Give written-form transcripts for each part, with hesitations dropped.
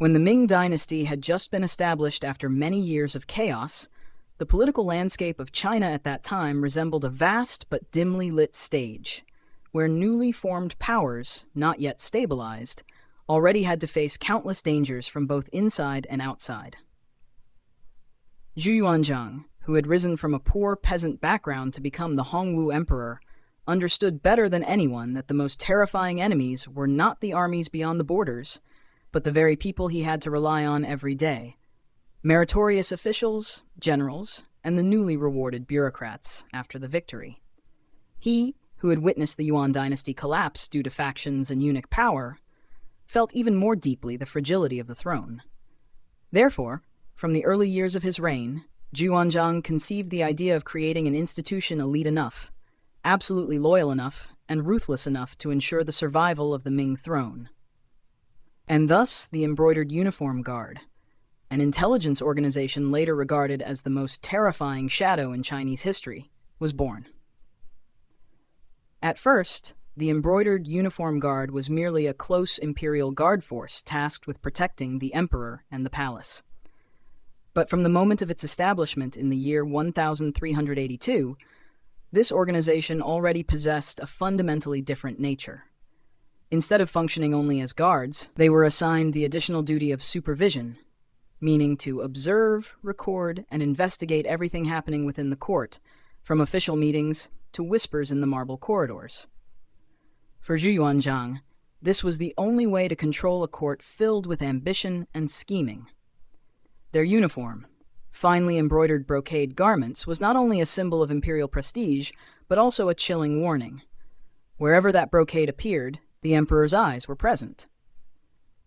When the Ming Dynasty had just been established after many years of chaos, the political landscape of China at that time resembled a vast but dimly lit stage, where newly formed powers, not yet stabilized, already had to face countless dangers from both inside and outside. Zhu Yuanzhang, who had risen from a poor peasant background to become the Hongwu emperor, understood better than anyone that the most terrifying enemies were not the armies beyond the borders, but the very people he had to rely on every day: meritorious officials, generals, and the newly rewarded bureaucrats after the victory. He, who had witnessed the Yuan dynasty collapse due to factions and eunuch power, felt even more deeply the fragility of the throne. Therefore, from the early years of his reign, Zhu Yuanzhang conceived the idea of creating an institution elite enough, absolutely loyal enough, and ruthless enough to ensure the survival of the Ming throne. And thus the Embroidered Uniform Guard, an intelligence organization later regarded as the most terrifying shadow in Chinese history, was born. At first, the Embroidered Uniform Guard was merely a close imperial guard force tasked with protecting the emperor and the palace. But from the moment of its establishment in the year 1382, this organization already possessed a fundamentally different nature. Instead of functioning only as guards, they were assigned the additional duty of supervision, meaning to observe, record, and investigate everything happening within the court, from official meetings to whispers in the marble corridors. For Zhu Yuanzhang, this was the only way to control a court filled with ambition and scheming. Their uniform, finely embroidered brocade garments, was not only a symbol of imperial prestige, but also a chilling warning. Wherever that brocade appeared, the emperor's eyes were present.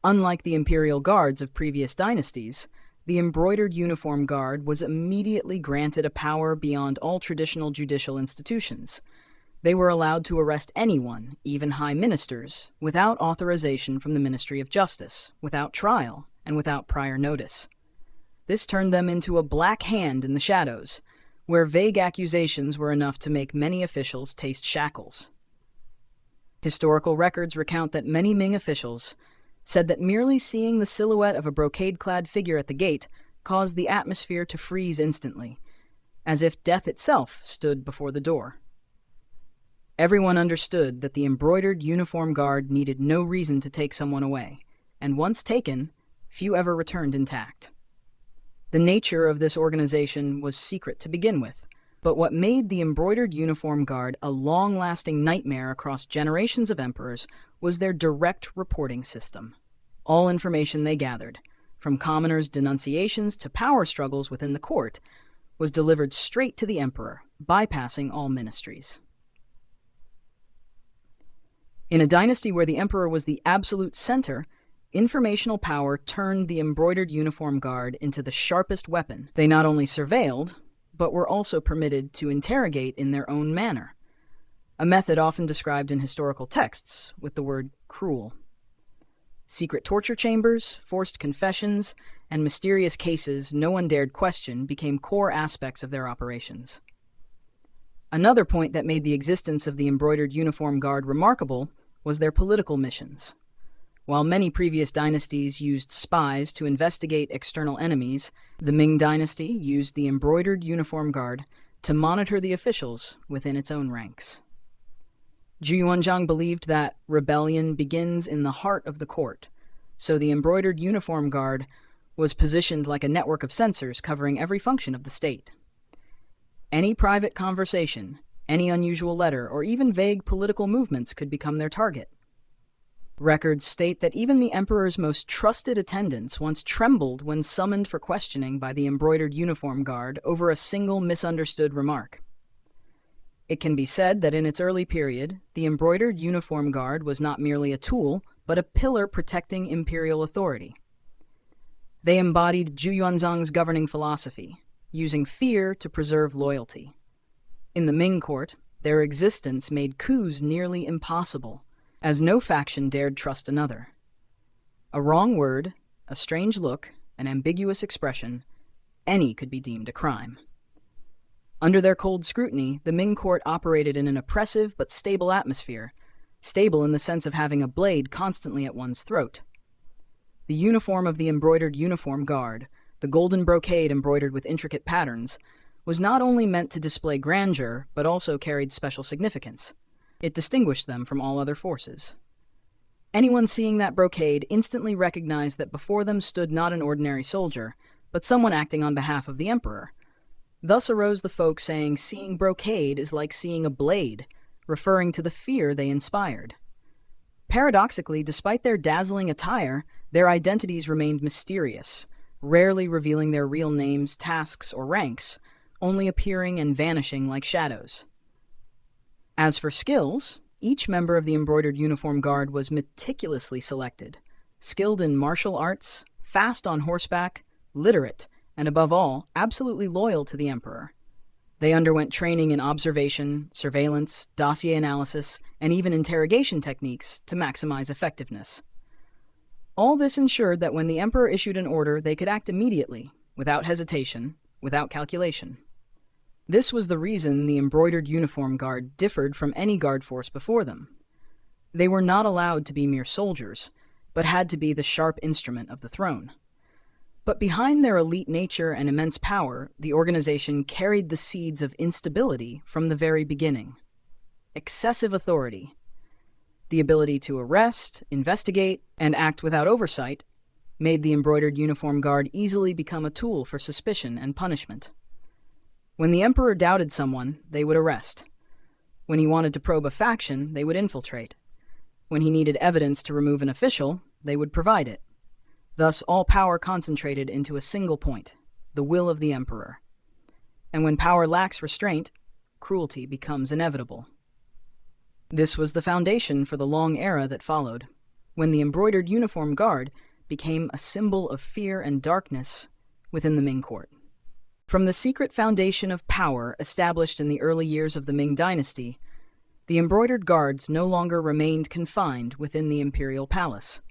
Unlike the imperial guards of previous dynasties, the Embroidered Uniform Guard was immediately granted a power beyond all traditional judicial institutions. They were allowed to arrest anyone, even high ministers, without authorization from the Ministry of Justice, without trial, and without prior notice. This turned them into a black hand in the shadows, where vague accusations were enough to make many officials taste shackles. Historical records recount that many Ming officials said that merely seeing the silhouette of a brocade-clad figure at the gate caused the atmosphere to freeze instantly, as if death itself stood before the door. Everyone understood that the Embroidered Uniform Guard needed no reason to take someone away, and once taken, few ever returned intact. The nature of this organization was secret to begin with, but what made the Embroidered Uniform Guard a long-lasting nightmare across generations of emperors was their direct reporting system. All information they gathered, from commoners' denunciations to power struggles within the court, was delivered straight to the emperor, bypassing all ministries. In a dynasty where the emperor was the absolute center, informational power turned the Embroidered Uniform Guard into the sharpest weapon. They not only surveilled, but were also permitted to interrogate in their own manner, a method often described in historical texts with the word cruel. Secret torture chambers, forced confessions, and mysterious cases no one dared question became core aspects of their operations. Another point that made the existence of the Embroidered Uniform Guard remarkable was their political missions. While many previous dynasties used spies to investigate external enemies, the Ming Dynasty used the Embroidered Uniform Guard to monitor the officials within its own ranks. Zhu Yuanzhang believed that rebellion begins in the heart of the court, so the Embroidered Uniform Guard was positioned like a network of sensors covering every function of the state. Any private conversation, any unusual letter, or even vague political movements could become their target. Records state that even the emperor's most trusted attendants once trembled when summoned for questioning by the Embroidered Uniform Guard over a single misunderstood remark. It can be said that in its early period, the Embroidered Uniform Guard was not merely a tool, but a pillar protecting imperial authority. They embodied Zhu Yuanzhang's governing philosophy, using fear to preserve loyalty. In the Ming court, their existence made coups nearly impossible, as no faction dared trust another. A wrong word, a strange look, an ambiguous expression, any could be deemed a crime. Under their cold scrutiny, the Ming court operated in an oppressive but stable atmosphere, stable in the sense of having a blade constantly at one's throat. The uniform of the embroidered uniform guard, the golden brocade embroidered with intricate patterns, was not only meant to display grandeur, but also carried special significance. It distinguished them from all other forces. Anyone seeing that brocade instantly recognized that before them stood not an ordinary soldier, but someone acting on behalf of the emperor. Thus arose the folk saying, "Seeing brocade is like seeing a blade," referring to the fear they inspired. Paradoxically, despite their dazzling attire, their identities remained mysterious, rarely revealing their real names, tasks, or ranks, only appearing and vanishing like shadows. As for skills, each member of the embroidered uniform guard was meticulously selected, skilled in martial arts, fast on horseback, literate, and above all, absolutely loyal to the emperor. They underwent training in observation, surveillance, dossier analysis, and even interrogation techniques to maximize effectiveness. All this ensured that when the emperor issued an order, they could act immediately, without hesitation, without calculation. This was the reason the embroidered uniform guard differed from any guard force before them. They were not allowed to be mere soldiers, but had to be the sharp instrument of the throne. But behind their elite nature and immense power, the organization carried the seeds of instability from the very beginning. Excessive authority, the ability to arrest, investigate, and act without oversight, made the embroidered uniform guard easily become a tool for suspicion and punishment. When the emperor doubted someone, they would arrest. When he wanted to probe a faction, they would infiltrate. When he needed evidence to remove an official, they would provide it. Thus, all power concentrated into a single point, the will of the emperor. And when power lacks restraint, cruelty becomes inevitable. This was the foundation for the long era that followed, when the embroidered uniform guard became a symbol of fear and darkness within the Ming court. From the secret foundation of power established in the early years of the Ming Dynasty, the embroidered guards no longer remained confined within the imperial palace.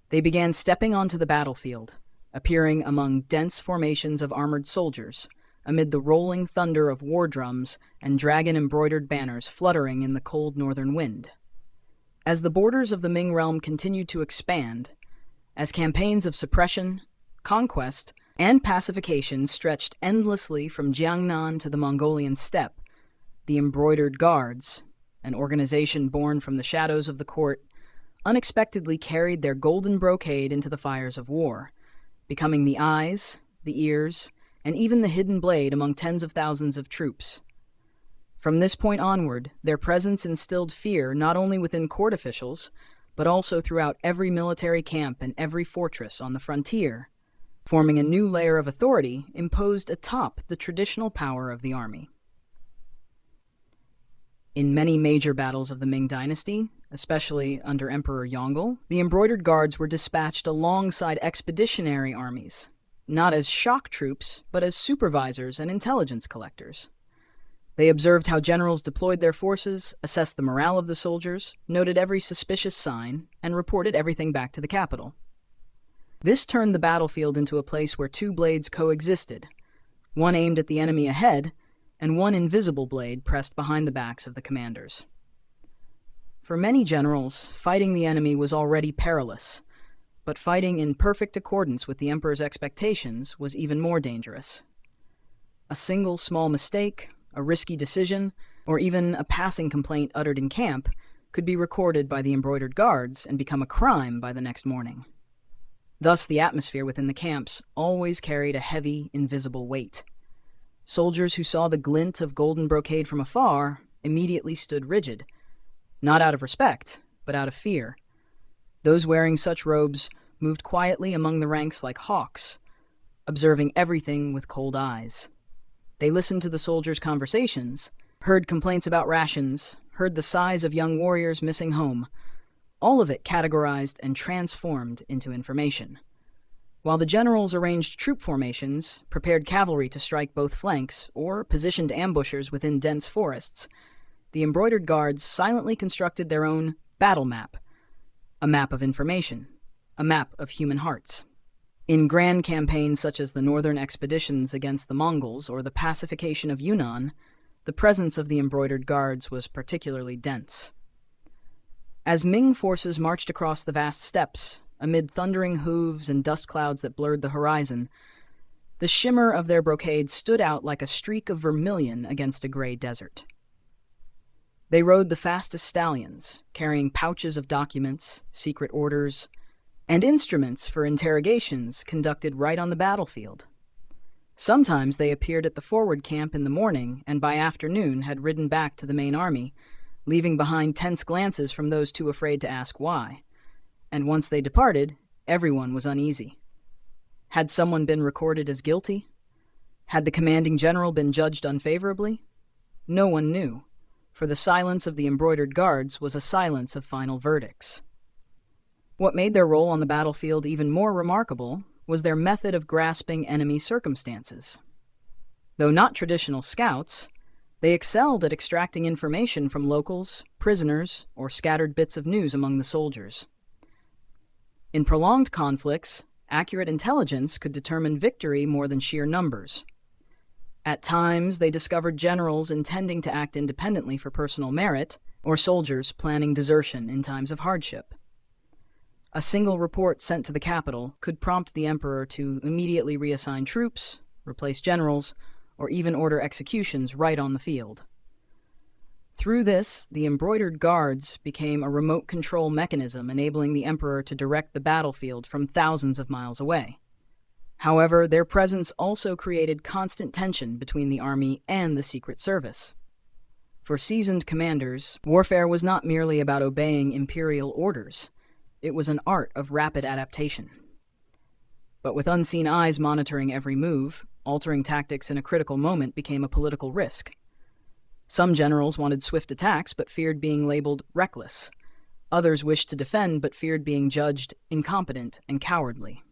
They began stepping onto the battlefield, appearing among dense formations of armored soldiers, amid the rolling thunder of war drums and dragon-embroidered banners fluttering in the cold northern wind. As the borders of the Ming realm continued to expand, as campaigns of suppression, conquest, and pacification stretched endlessly from Jiangnan to the Mongolian steppe, the embroidered guards, an organization born from the shadows of the court, unexpectedly carried their golden brocade into the fires of war, becoming the eyes, the ears, and even the hidden blade among tens of thousands of troops. From this point onward, their presence instilled fear not only within court officials, but also throughout every military camp and every fortress on the frontier, forming a new layer of authority imposed atop the traditional power of the army. In many major battles of the Ming Dynasty, especially under Emperor Yongle, the embroidered guards were dispatched alongside expeditionary armies, not as shock troops, but as supervisors and intelligence collectors. They observed how generals deployed their forces, assessed the morale of the soldiers, noted every suspicious sign, and reported everything back to the capital. This turned the battlefield into a place where two blades coexisted, one aimed at the enemy ahead, and one invisible blade pressed behind the backs of the commanders. For many generals, fighting the enemy was already perilous, but fighting in perfect accordance with the emperor's expectations was even more dangerous. A single small mistake, a risky decision, or even a passing complaint uttered in camp could be recorded by the embroidered guards and become a crime by the next morning. Thus, the atmosphere within the camps always carried a heavy, invisible weight. Soldiers who saw the glint of golden brocade from afar immediately stood rigid, not out of respect, but out of fear. Those wearing such robes moved quietly among the ranks like hawks, observing everything with cold eyes. They listened to the soldiers' conversations, heard complaints about rations, heard the sighs of young warriors missing home, all of it categorized and transformed into information. While the generals arranged troop formations, prepared cavalry to strike both flanks, or positioned ambushers within dense forests, the embroidered guards silently constructed their own battle map, a map of information, a map of human hearts. In grand campaigns such as the northern expeditions against the Mongols or the pacification of Yunnan, the presence of the embroidered guards was particularly dense. As Ming forces marched across the vast steppes, amid thundering hooves and dust clouds that blurred the horizon. The shimmer of their brocade stood out like a streak of vermilion against a gray desert. They rode the fastest stallions, carrying pouches of documents, secret orders, and instruments for interrogations conducted right on the battlefield. Sometimes they appeared at the forward camp in the morning and by afternoon had ridden back to the main army, leaving behind tense glances from those too afraid to ask why. And once they departed, everyone was uneasy. Had someone been recorded as guilty? Had the commanding general been judged unfavorably? No one knew, for the silence of the embroidered guards was a silence of final verdicts. What made their role on the battlefield even more remarkable was their method of grasping enemy circumstances. Though not traditional scouts, they excelled at extracting information from locals, prisoners, or scattered bits of news among the soldiers. In prolonged conflicts, accurate intelligence could determine victory more than sheer numbers. At times, they discovered generals intending to act independently for personal merit, or soldiers planning desertion in times of hardship. A single report sent to the capital could prompt the emperor to immediately reassign troops, replace generals, or even order executions right on the field. Through this, the embroidered guards became a remote control mechanism enabling the emperor to direct the battlefield from thousands of miles away. However, their presence also created constant tension between the army and the Secret Service. For seasoned commanders, warfare was not merely about obeying imperial orders. It was an art of rapid adaptation. But with unseen eyes monitoring every move, altering tactics in a critical moment became a political risk. Some generals wanted swift attacks but feared being labeled reckless. Others wished to defend but feared being judged incompetent and cowardly.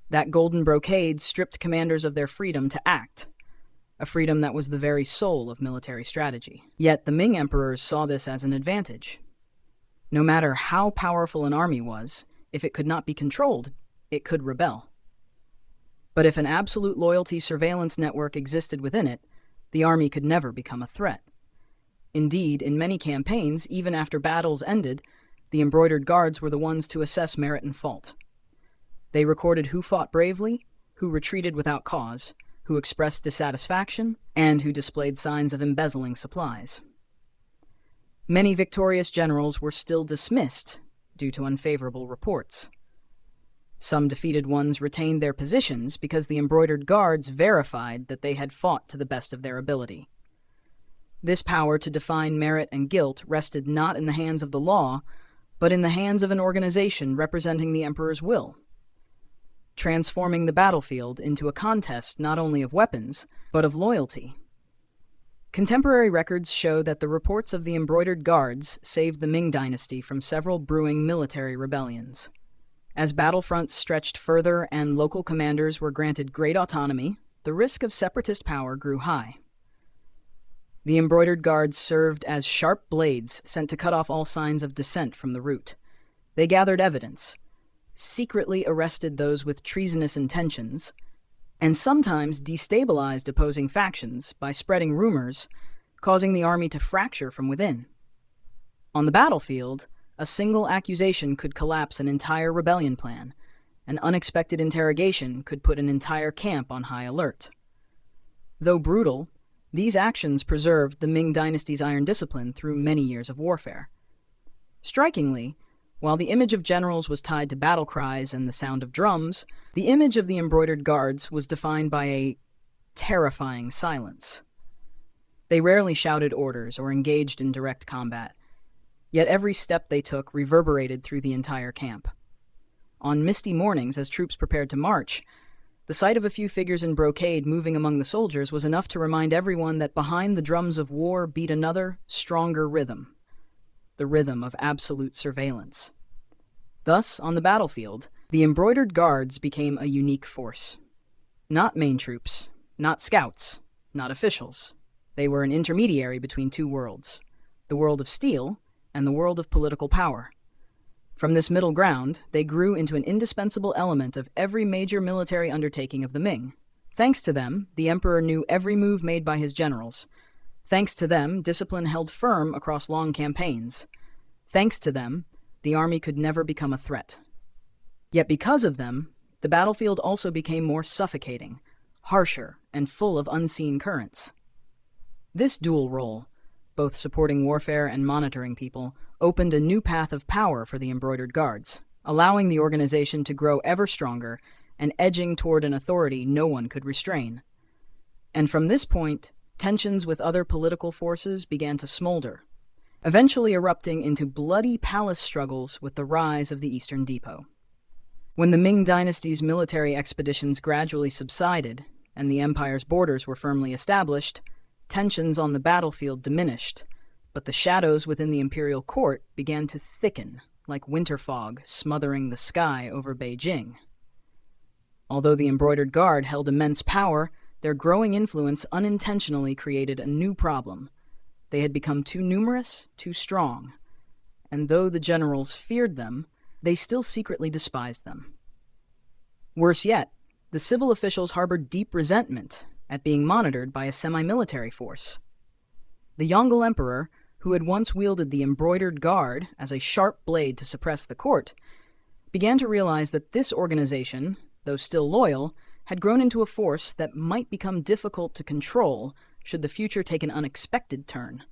That golden brocade stripped commanders of their freedom to act, a freedom that was the very soul of military strategy. Yet the Ming emperors saw this as an advantage. No matter how powerful an army was, if it could not be controlled, it could rebel. But if an absolute loyalty surveillance network existed within it, the army could never become a threat. Indeed, in many campaigns, even after battles ended, the embroidered guards were the ones to assess merit and fault. They recorded who fought bravely, who retreated without cause, who expressed dissatisfaction, and who displayed signs of embezzling supplies. Many victorious generals were still dismissed due to unfavorable reports. Some defeated ones retained their positions because the embroidered guards verified that they had fought to the best of their ability. This power to define merit and guilt rested not in the hands of the law, but in the hands of an organization representing the emperor's will, transforming the battlefield into a contest not only of weapons, but of loyalty. Contemporary records show that the reports of the embroidered guards saved the Ming Dynasty from several brewing military rebellions. As battlefronts stretched further and local commanders were granted great autonomy, the risk of separatist power grew high. The embroidered guards served as sharp blades sent to cut off all signs of dissent from the root. They gathered evidence, secretly arrested those with treasonous intentions, and sometimes destabilized opposing factions by spreading rumors, causing the army to fracture from within. On the battlefield, a single accusation could collapse an entire rebellion plan. An unexpected interrogation could put an entire camp on high alert. Though brutal, these actions preserved the Ming Dynasty's iron discipline through many years of warfare. Strikingly, while the image of generals was tied to battle cries and the sound of drums, the image of the embroidered guards was defined by a terrifying silence. They rarely shouted orders or engaged in direct combat, yet every step they took reverberated through the entire camp. On misty mornings, as troops prepared to march, the sight of a few figures in brocade moving among the soldiers was enough to remind everyone that behind the drums of war beat another, stronger rhythm, the rhythm of absolute surveillance. Thus, on the battlefield, the embroidered guards became a unique force. Not main troops, not scouts, not officials. They were an intermediary between two worlds, the world of steel and the world of political power. From this middle ground, they grew into an indispensable element of every major military undertaking of the Ming. Thanks to them, the emperor knew every move made by his generals. Thanks to them, discipline held firm across long campaigns. Thanks to them, the army could never become a threat. Yet because of them, the battlefield also became more suffocating, harsher, and full of unseen currents. This dual role, both supporting warfare and monitoring people, opened a new path of power for the embroidered guards, allowing the organization to grow ever stronger and edging toward an authority no one could restrain. And from this point, tensions with other political forces began to smolder, eventually erupting into bloody palace struggles with the rise of the Eastern Depot. When the Ming Dynasty's military expeditions gradually subsided and the empire's borders were firmly established, tensions on the battlefield diminished, but the shadows within the imperial court began to thicken like winter fog smothering the sky over Beijing. Although the embroidered guard held immense power, their growing influence unintentionally created a new problem. They had become too numerous, too strong, and though the generals feared them, they still secretly despised them. Worse yet, the civil officials harbored deep resentment at being monitored by a semi-military force. The Yongle Emperor, who had once wielded the embroidered guard as a sharp blade to suppress the court, began to realize that this organization, though still loyal, had grown into a force that might become difficult to control should the future take an unexpected turn.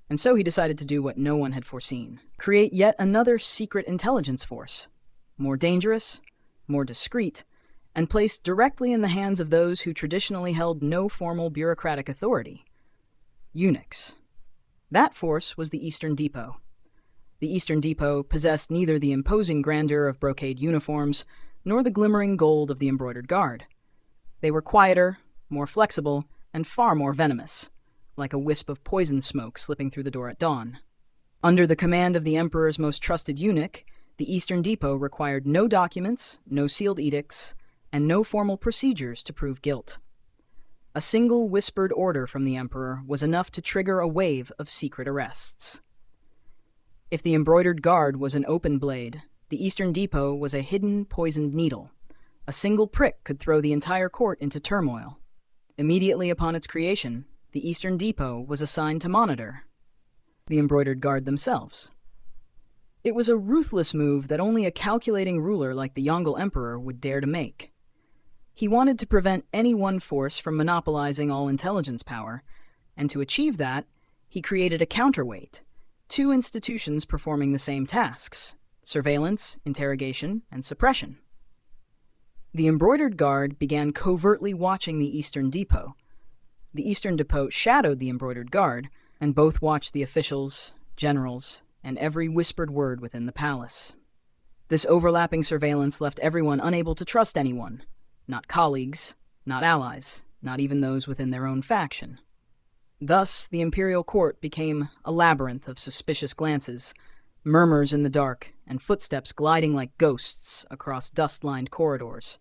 And so he decided to do what no one had foreseen: create yet another secret intelligence force, more dangerous, more discreet, and placed directly in the hands of those who traditionally held no formal bureaucratic authority: eunuchs. That force was the Eastern Depot. The Eastern Depot possessed neither the imposing grandeur of brocade uniforms nor the glimmering gold of the embroidered guard. They were quieter, more flexible, and far more venomous, like a wisp of poison smoke slipping through the door at dawn. Under the command of the emperor's most trusted eunuch, the Eastern Depot required no documents, no sealed edicts, and no formal procedures to prove guilt. A single whispered order from the emperor was enough to trigger a wave of secret arrests. If the embroidered guard was an open blade, the Eastern Depot was a hidden, poisoned needle. A single prick could throw the entire court into turmoil. Immediately upon its creation, the Eastern Depot was assigned to monitor the embroidered guard themselves. It was a ruthless move that only a calculating ruler like the Yongle Emperor would dare to make. He wanted to prevent any one force from monopolizing all intelligence power, and to achieve that, he created a counterweight, two institutions performing the same tasks: surveillance, interrogation, and suppression. The embroidered guard began covertly watching the Eastern Depot. The Eastern Depot shadowed the embroidered guard, and both watched the officials, generals, and every whispered word within the palace. This overlapping surveillance left everyone unable to trust anyone, not colleagues, not allies, not even those within their own faction. Thus, the imperial court became a labyrinth of suspicious glances, murmurs in the dark, and footsteps gliding like ghosts across dust-lined corridors.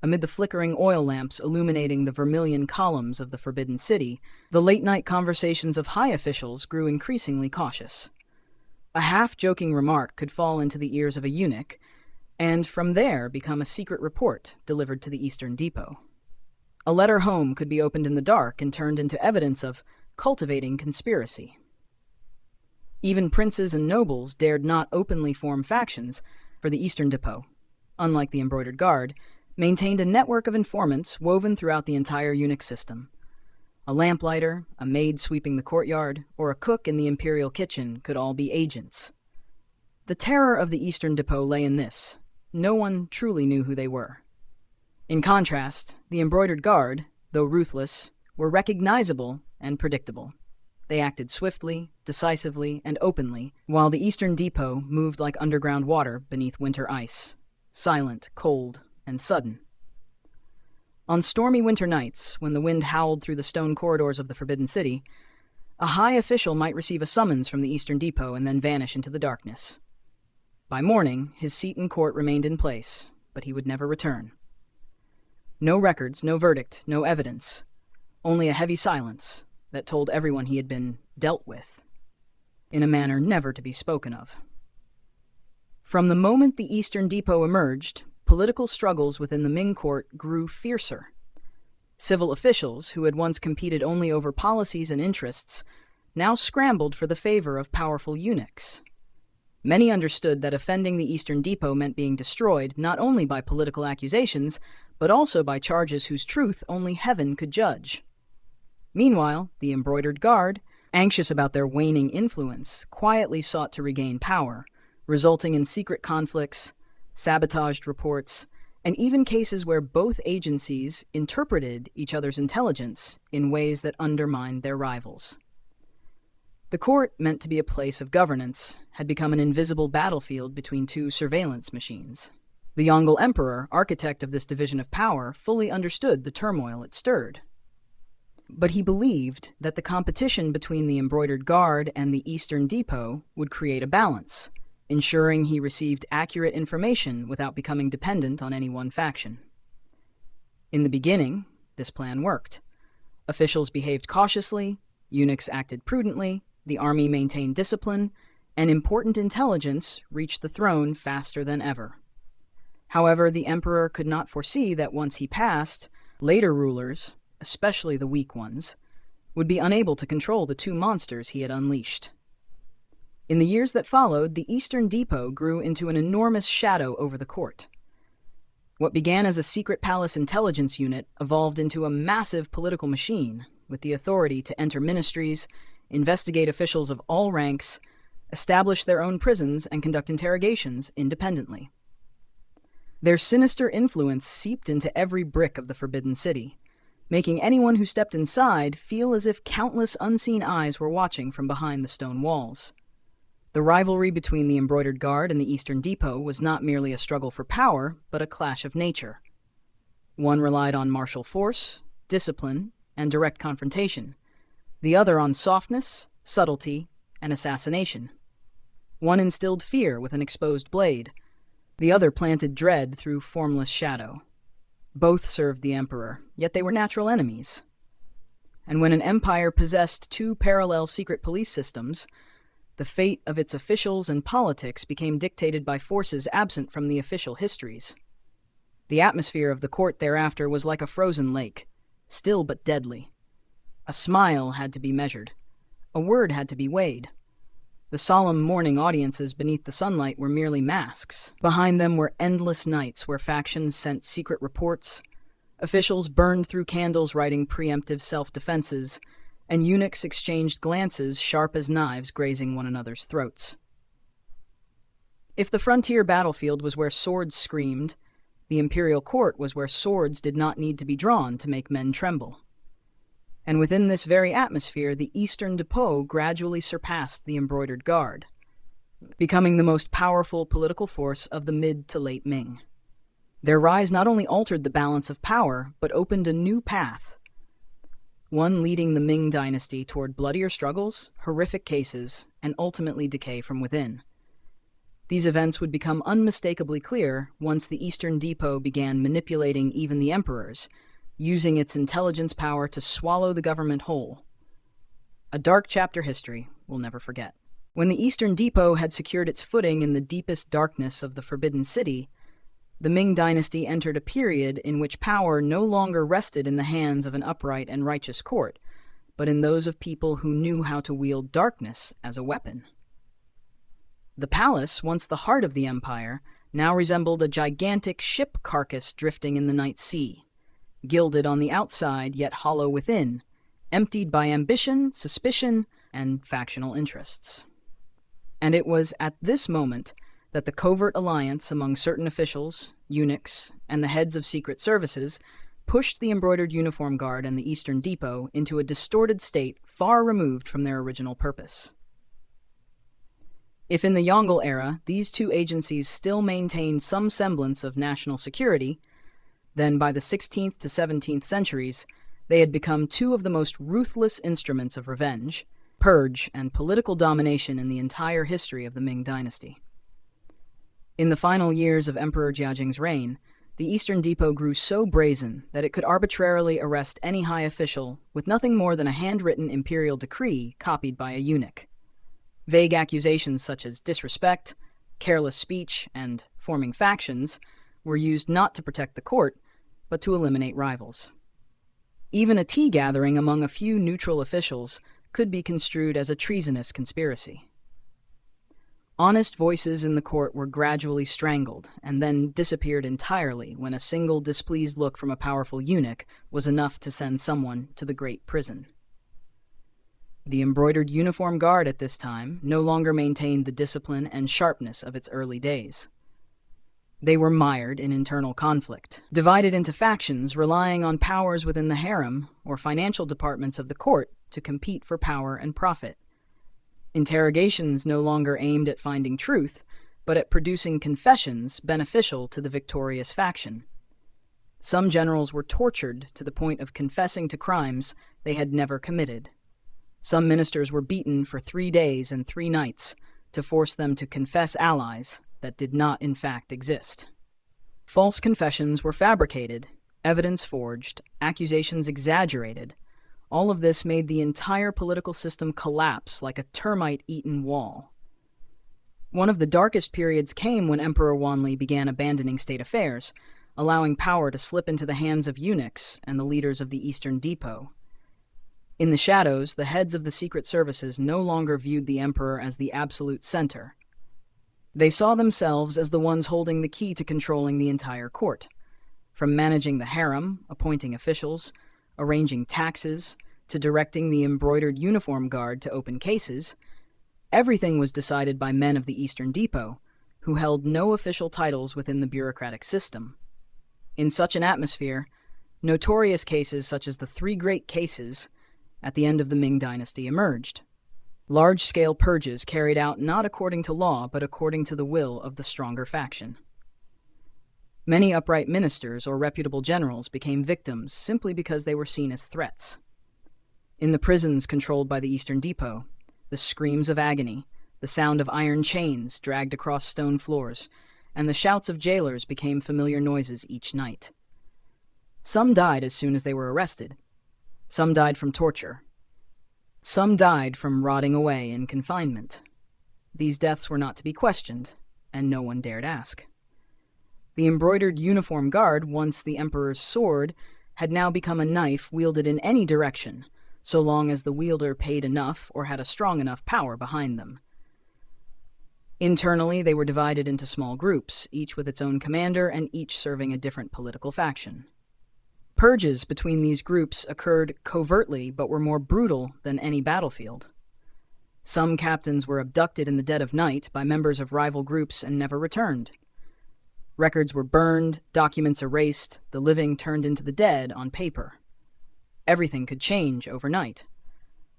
Amid the flickering oil lamps illuminating the vermilion columns of the Forbidden City, the late-night conversations of high officials grew increasingly cautious. A half-joking remark could fall into the ears of a eunuch, and from there become a secret report delivered to the Eastern Depot. A letter home could be opened in the dark and turned into evidence of cultivating conspiracy. Even princes and nobles dared not openly form factions, for the Eastern Depot, unlike the embroidered guard, maintained a network of informants woven throughout the entire eunuch system. A lamplighter, a maid sweeping the courtyard, or a cook in the imperial kitchen could all be agents. The terror of the Eastern Depot lay in this: no one truly knew who they were. In contrast, the embroidered guard, though ruthless, were recognizable and predictable. They acted swiftly, decisively, and openly, while the Eastern Depot moved like underground water beneath winter ice, silent, cold, and sudden. On stormy winter nights, when the wind howled through the stone corridors of the Forbidden City, a high official might receive a summons from the Eastern Depot and then vanish into the darkness. By morning, his seat in court remained in place, but he would never return. No records, no verdict, no evidence, only a heavy silence that told everyone he had been dealt with, in a manner never to be spoken of. From the moment the Eastern Depot emerged, political struggles within the Ming court grew fiercer. Civil officials, who had once competed only over policies and interests, now scrambled for the favor of powerful eunuchs. Many understood that offending the Eastern Depot meant being destroyed not only by political accusations, but also by charges whose truth only heaven could judge. Meanwhile, the embroidered guard, anxious about their waning influence, quietly sought to regain power, resulting in secret conflicts, sabotaged reports, and even cases where both agencies interpreted each other's intelligence in ways that undermined their rivals. The court, meant to be a place of governance, had become an invisible battlefield between two surveillance machines. The Yongle Emperor, architect of this division of power, fully understood the turmoil it stirred. But he believed that the competition between the embroidered guard and the Eastern Depot would create a balance, ensuring he received accurate information without becoming dependent on any one faction. In the beginning, this plan worked. Officials behaved cautiously, eunuchs acted prudently, the army maintained discipline, and important intelligence reached the throne faster than ever. However, the emperor could not foresee that once he passed, later rulers, especially the weak ones, would be unable to control the two monsters he had unleashed. In the years that followed, the Eastern Depot grew into an enormous shadow over the court. What began as a secret palace intelligence unit evolved into a massive political machine with the authority to enter ministries, investigate officials of all ranks, establish their own prisons, and conduct interrogations independently. Their sinister influence seeped into every brick of the Forbidden City, making anyone who stepped inside feel as if countless unseen eyes were watching from behind the stone walls. The rivalry between the Embroidered Guard and the Eastern Depot was not merely a struggle for power, but a clash of nature. One relied on martial force, discipline, and direct confrontation. The other on softness, subtlety, and assassination. One instilled fear with an exposed blade. The other planted dread through formless shadow. Both served the emperor, yet they were natural enemies. And when an empire possessed two parallel secret police systems, the fate of its officials and politics became dictated by forces absent from the official histories. The atmosphere of the court thereafter was like a frozen lake, still but deadly. A smile had to be measured. A word had to be weighed. The solemn morning audiences beneath the sunlight were merely masks. Behind them were endless nights where factions sent secret reports, officials burned through candles writing preemptive self-defenses, and eunuchs exchanged glances sharp as knives grazing one another's throats. If the frontier battlefield was where swords screamed, the imperial court was where swords did not need to be drawn to make men tremble. And within this very atmosphere, the Eastern Depot gradually surpassed the Embroidered Guard, becoming the most powerful political force of the mid to late Ming. Their rise not only altered the balance of power, but opened a new path, one leading the Ming Dynasty toward bloodier struggles, horrific cases, and ultimately decay from within. These events would become unmistakably clear once the Eastern Depot began manipulating even the emperors, using its intelligence power to swallow the government whole. A dark chapter history we'll never forget. When the Eastern Depot had secured its footing in the deepest darkness of the Forbidden City, the Ming Dynasty entered a period in which power no longer rested in the hands of an upright and righteous court, but in those of people who knew how to wield darkness as a weapon. The palace, once the heart of the empire, now resembled a gigantic ship carcass drifting in the night sea, gilded on the outside yet hollow within, emptied by ambition, suspicion, and factional interests. And it was at this moment that the covert alliance among certain officials, eunuchs, and the heads of secret services pushed the Embroidered Uniform Guard and the Eastern Depot into a distorted state far removed from their original purpose. If in the Yongle era these two agencies still maintained some semblance of national security, then by the 16th to 17th centuries, they had become two of the most ruthless instruments of revenge, purge, and political domination in the entire history of the Ming Dynasty. In the final years of Emperor Jiajing's reign, the Eastern Depot grew so brazen that it could arbitrarily arrest any high official with nothing more than a handwritten imperial decree copied by a eunuch. Vague accusations such as disrespect, careless speech, and forming factions were used not to protect the court, but to eliminate rivals. Even a tea gathering among a few neutral officials could be construed as a treasonous conspiracy. Honest voices in the court were gradually strangled and then disappeared entirely when a single displeased look from a powerful eunuch was enough to send someone to the great prison. The embroidered uniform guard at this time no longer maintained the discipline and sharpness of its early days. They were mired in internal conflict, divided into factions relying on powers within the harem or financial departments of the court to compete for power and profit. Interrogations no longer aimed at finding truth, but at producing confessions beneficial to the victorious faction. Some generals were tortured to the point of confessing to crimes they had never committed. Some ministers were beaten for 3 days and 3 nights to force them to confess allies that did not in fact exist. False confessions were fabricated, evidence forged, accusations exaggerated. All of this made the entire political system collapse like a termite-eaten wall. One of the darkest periods came when Emperor Wanli began abandoning state affairs, allowing power to slip into the hands of eunuchs and the leaders of the Eastern Depot. In the shadows, the heads of the secret services no longer viewed the emperor as the absolute center. They saw themselves as the ones holding the key to controlling the entire court. From managing the harem, appointing officials, arranging taxes, to directing the embroidered uniform guard to open cases, everything was decided by men of the Eastern Depot, who held no official titles within the bureaucratic system. In such an atmosphere, notorious cases such as the 3 Great Cases at the end of the Ming Dynasty emerged. Large-scale purges carried out not according to law, but according to the will of the stronger faction. Many upright ministers or reputable generals became victims simply because they were seen as threats. In the prisons controlled by the Eastern Depot, the screams of agony, the sound of iron chains dragged across stone floors, and the shouts of jailers became familiar noises each night. Some died as soon as they were arrested. Some died from torture. Some died from rotting away in confinement. These deaths were not to be questioned, and no one dared ask. The embroidered uniform guard, once the emperor's sword, had now become a knife wielded in any direction, so long as the wielder paid enough or had a strong enough power behind them. Internally, they were divided into small groups, each with its own commander and each serving a different political faction. Purges between these groups occurred covertly but were more brutal than any battlefield. Some captains were abducted in the dead of night by members of rival groups and never returned. Records were burned, documents erased, the living turned into the dead on paper. Everything could change overnight.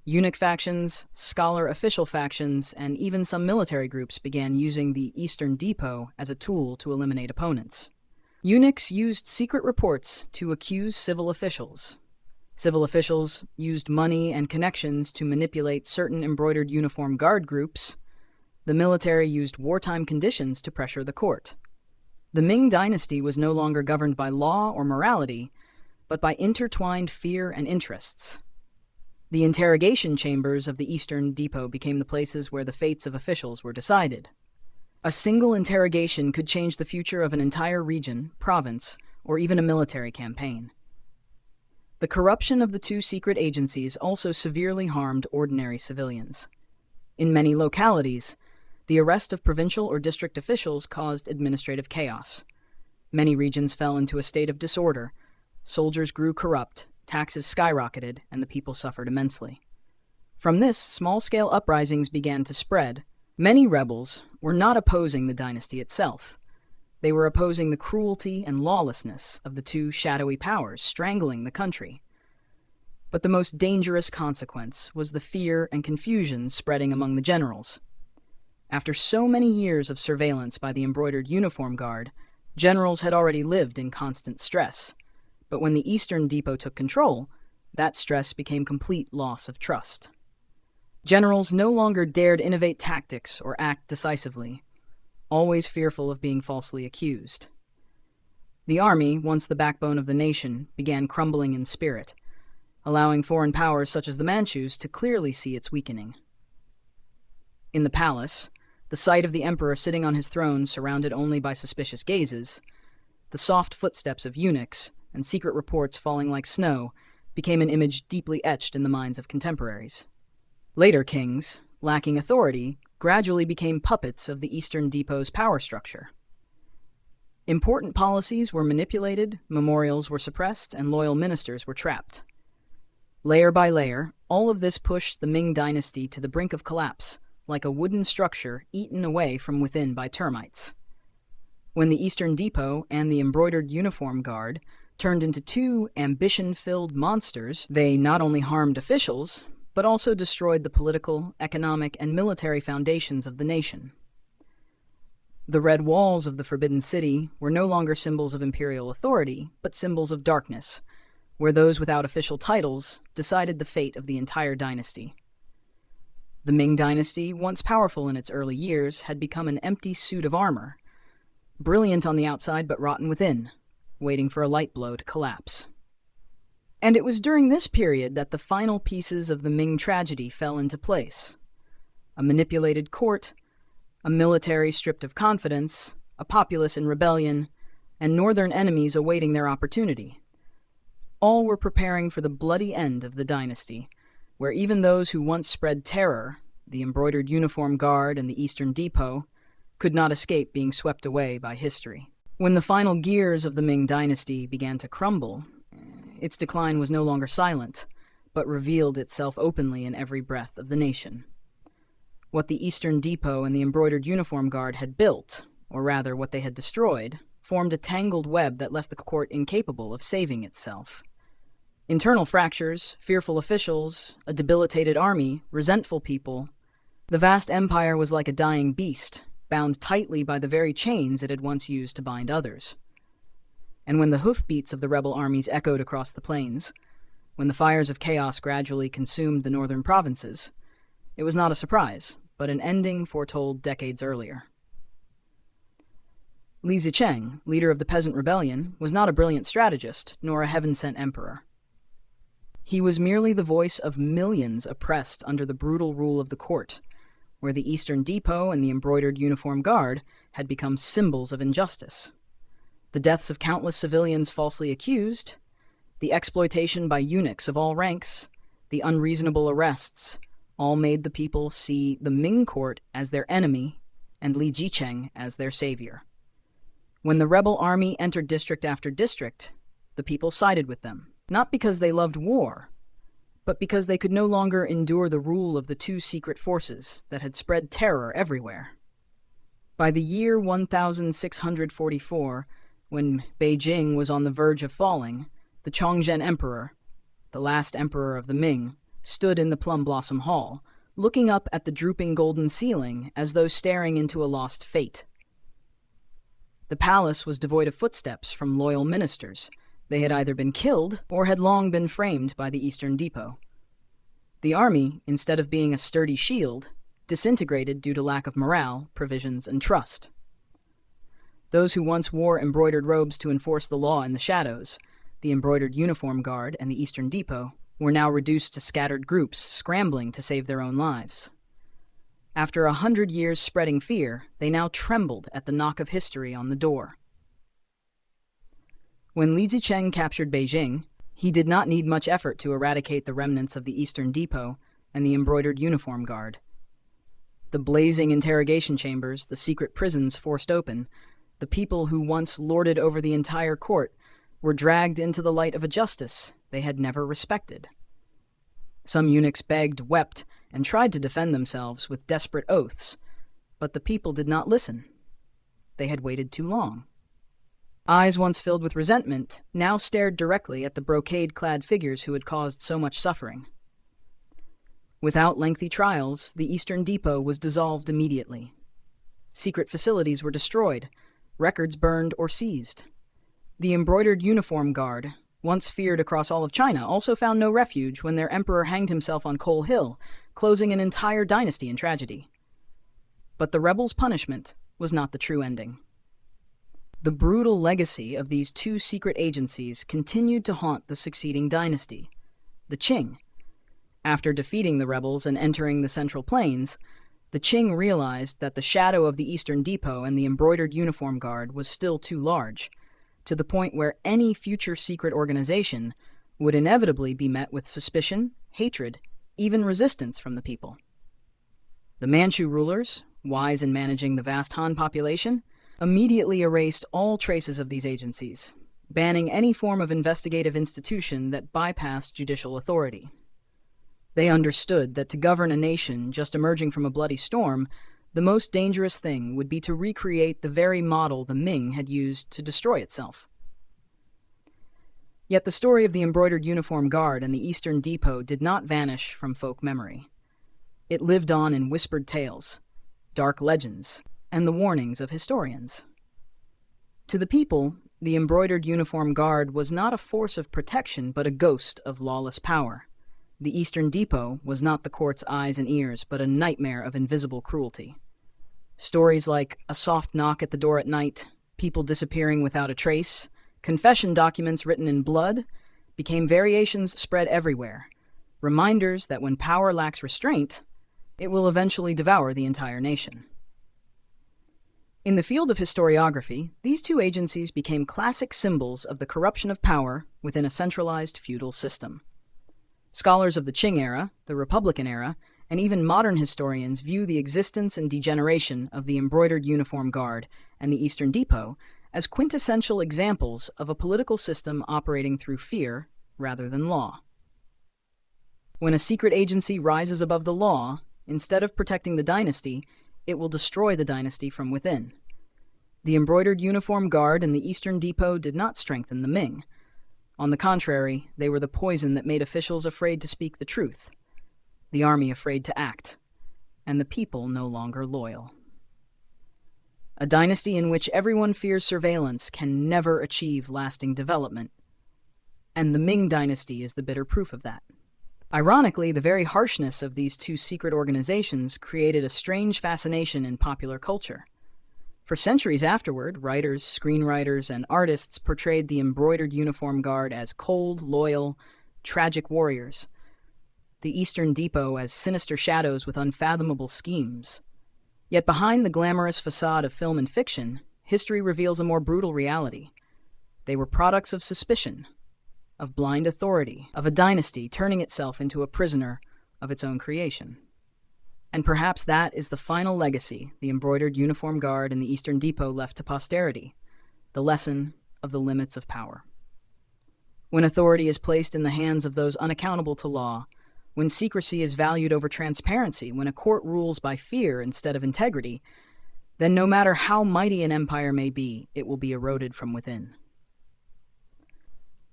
Eunuch factions, scholar official factions, and even some military groups began using the Eastern Depot as a tool to eliminate opponents. Eunuchs used secret reports to accuse civil officials. Civil officials used money and connections to manipulate certain embroidered uniform guard groups. The military used wartime conditions to pressure the court. The Ming Dynasty was no longer governed by law or morality, but by intertwined fear and interests. The interrogation chambers of the Eastern Depot became the places where the fates of officials were decided. A single interrogation could change the future of an entire region, province, or even a military campaign. The corruption of the 2 secret agencies also severely harmed ordinary civilians. In many localities, the arrest of provincial or district officials caused administrative chaos. Many regions fell into a state of disorder. Soldiers grew corrupt, taxes skyrocketed, and the people suffered immensely. From this, small-scale uprisings began to spread. Many rebels were not opposing the dynasty itself. They were opposing the cruelty and lawlessness of the 2 shadowy powers strangling the country. But the most dangerous consequence was the fear and confusion spreading among the generals. After so many years of surveillance by the embroidered uniform guard, generals had already lived in constant stress. But when the Eastern Depot took control, that stress became complete loss of trust. Generals no longer dared innovate tactics or act decisively, always fearful of being falsely accused. The army, once the backbone of the nation, began crumbling in spirit, allowing foreign powers such as the Manchus to clearly see its weakening. In the palace, the sight of the emperor sitting on his throne surrounded only by suspicious gazes, the soft footsteps of eunuchs, and secret reports falling like snow became an image deeply etched in the minds of contemporaries. Later kings, lacking authority, gradually became puppets of the Eastern Depot's power structure. Important policies were manipulated, memorials were suppressed, and loyal ministers were trapped. Layer by layer, all of this pushed the Ming Dynasty to the brink of collapse, like a wooden structure eaten away from within by termites. When the Eastern Depot and the embroidered uniform guard turned into two ambition-filled monsters, they not only harmed officials, but also destroyed the political, economic, and military foundations of the nation. The red walls of the Forbidden City were no longer symbols of imperial authority, but symbols of darkness, where those without official titles decided the fate of the entire dynasty. The Ming Dynasty, once powerful in its early years, had become an empty suit of armor, brilliant on the outside but rotten within, waiting for a light blow to collapse. And it was during this period that the final pieces of the Ming tragedy fell into place. A manipulated court, a military stripped of confidence, a populace in rebellion, and northern enemies awaiting their opportunity. All were preparing for the bloody end of the dynasty, where even those who once spread terror, the embroidered uniform guard and the Eastern Depot, could not escape being swept away by history. When the final gears of the Ming Dynasty began to crumble, its decline was no longer silent, but revealed itself openly in every breath of the nation. What the Eastern Depot and the embroidered uniform guard had built, or rather what they had destroyed, formed a tangled web that left the court incapable of saving itself. Internal fractures, fearful officials, a debilitated army, resentful people. The vast empire was like a dying beast, bound tightly by the very chains it had once used to bind others. And when the hoofbeats of the rebel armies echoed across the plains, when the fires of chaos gradually consumed the northern provinces, it was not a surprise, but an ending foretold decades earlier. Li Zicheng, leader of the peasant rebellion, was not a brilliant strategist, nor a heaven-sent emperor. He was merely the voice of millions oppressed under the brutal rule of the court, where the Eastern Depot and the embroidered uniform guard had become symbols of injustice. The deaths of countless civilians falsely accused, the exploitation by eunuchs of all ranks, the unreasonable arrests, all made the people see the Ming court as their enemy and Li Zicheng as their savior. When the rebel army entered district after district, the people sided with them, not because they loved war, but because they could no longer endure the rule of the two secret forces that had spread terror everywhere. By the year 1644, when Beijing was on the verge of falling, the Chongzhen Emperor, the last emperor of the Ming, stood in the Plum Blossom Hall, looking up at the drooping golden ceiling as though staring into a lost fate. The palace was devoid of footsteps from loyal ministers. They had either been killed or had long been framed by the Eastern Depot. The army, instead of being a sturdy shield, disintegrated due to lack of morale, provisions, and trust. Those who once wore embroidered robes to enforce the law in the shadows, the embroidered uniform guard and the Eastern Depot, were now reduced to scattered groups scrambling to save their own lives. After 100 years spreading fear, they now trembled at the knock of history on the door. When Li Zicheng captured Beijing, he did not need much effort to eradicate the remnants of the Eastern Depot and the embroidered uniform guard. The blazing interrogation chambers, the secret prisons forced open, the people who once lorded over the entire court were dragged into the light of a justice they had never respected. Some eunuchs begged, wept, and tried to defend themselves with desperate oaths, but the people did not listen. They had waited too long. Eyes once filled with resentment now stared directly at the brocade-clad figures who had caused so much suffering. Without lengthy trials, the Eastern Depot was dissolved immediately. Secret facilities were destroyed, records burned or seized. The embroidered uniform guard, once feared across all of China, also found no refuge when their emperor hanged himself on Coal Hill, closing an entire dynasty in tragedy. But the rebels' punishment was not the true ending. The brutal legacy of these two secret agencies continued to haunt the succeeding dynasty, the Qing. After defeating the rebels and entering the Central Plains, the Qing realized that the shadow of the Eastern Depot and the embroidered uniform guard was still too large, to the point where any future secret organization would inevitably be met with suspicion, hatred, even resistance from the people. The Manchu rulers, wise in managing the vast Han population, immediately erased all traces of these agencies, banning any form of investigative institution that bypassed judicial authority. They understood that to govern a nation just emerging from a bloody storm, the most dangerous thing would be to recreate the very model the Ming had used to destroy itself. Yet the story of the embroidered uniform guard and the Eastern Depot did not vanish from folk memory. It lived on in whispered tales, dark legends, and the warnings of historians. To the people, the embroidered uniform guard was not a force of protection but a ghost of lawless power. The Eastern Depot was not the court's eyes and ears but a nightmare of invisible cruelty. Stories like a soft knock at the door at night, people disappearing without a trace, confession documents written in blood became variations spread everywhere, reminders that when power lacks restraint, it will eventually devour the entire nation. In the field of historiography, these two agencies became classic symbols of the corruption of power within a centralized feudal system. Scholars of the Qing era, the Republican era, and even modern historians view the existence and degeneration of the embroidered uniform guard and the Eastern Depot as quintessential examples of a political system operating through fear rather than law. When a secret agency rises above the law, instead of protecting the dynasty, it will destroy the dynasty from within. The embroidered uniform guard and the Eastern Depot did not strengthen the Ming. On the contrary, they were the poison that made officials afraid to speak the truth, the army afraid to act, and the people no longer loyal. A dynasty in which everyone fears surveillance can never achieve lasting development, and the Ming dynasty is the bitter proof of that. Ironically, the very harshness of these two secret organizations created a strange fascination in popular culture. For centuries afterward, writers, screenwriters, and artists portrayed the embroidered uniform guard as cold, loyal, tragic warriors, the Eastern Depot as sinister shadows with unfathomable schemes. Yet behind the glamorous facade of film and fiction, history reveals a more brutal reality. They were products of suspicion, of blind authority, of a dynasty turning itself into a prisoner of its own creation. And perhaps that is the final legacy the embroidered uniform guard and the Eastern Depot left to posterity, the lesson of the limits of power. When authority is placed in the hands of those unaccountable to law, when secrecy is valued over transparency, when a court rules by fear instead of integrity, then no matter how mighty an empire may be, it will be eroded from within.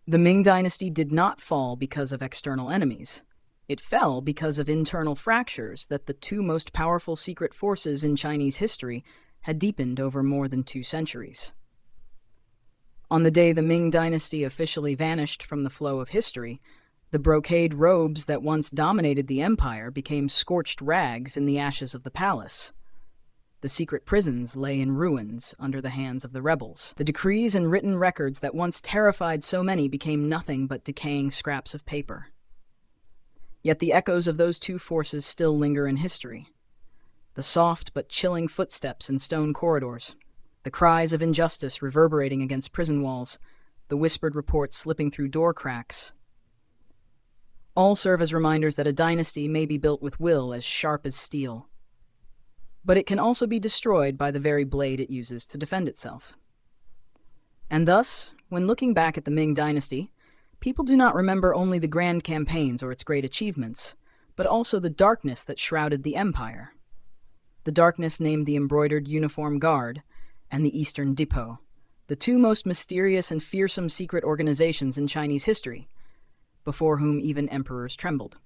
The Ming dynasty did not fall because of external enemies. It fell because of internal fractures that the two most powerful secret forces in Chinese history had deepened over more than 2 centuries. On the day the Ming dynasty officially vanished from the flow of history, the brocade robes that once dominated the empire became scorched rags in the ashes of the palace. The secret prisons lay in ruins under the hands of the rebels. The decrees and written records that once terrified so many became nothing but decaying scraps of paper. Yet the echoes of those two forces still linger in history. The soft but chilling footsteps in stone corridors, the cries of injustice reverberating against prison walls, the whispered reports slipping through door cracks, all serve as reminders that a dynasty may be built with will as sharp as steel, but it can also be destroyed by the very blade it uses to defend itself. And thus, when looking back at the Ming dynasty, people do not remember only the grand campaigns or its great achievements, but also the darkness that shrouded the empire. The darkness named the embroidered uniform guard and the Eastern Depot, the two most mysterious and fearsome secret organizations in Chinese history, before whom even emperors trembled.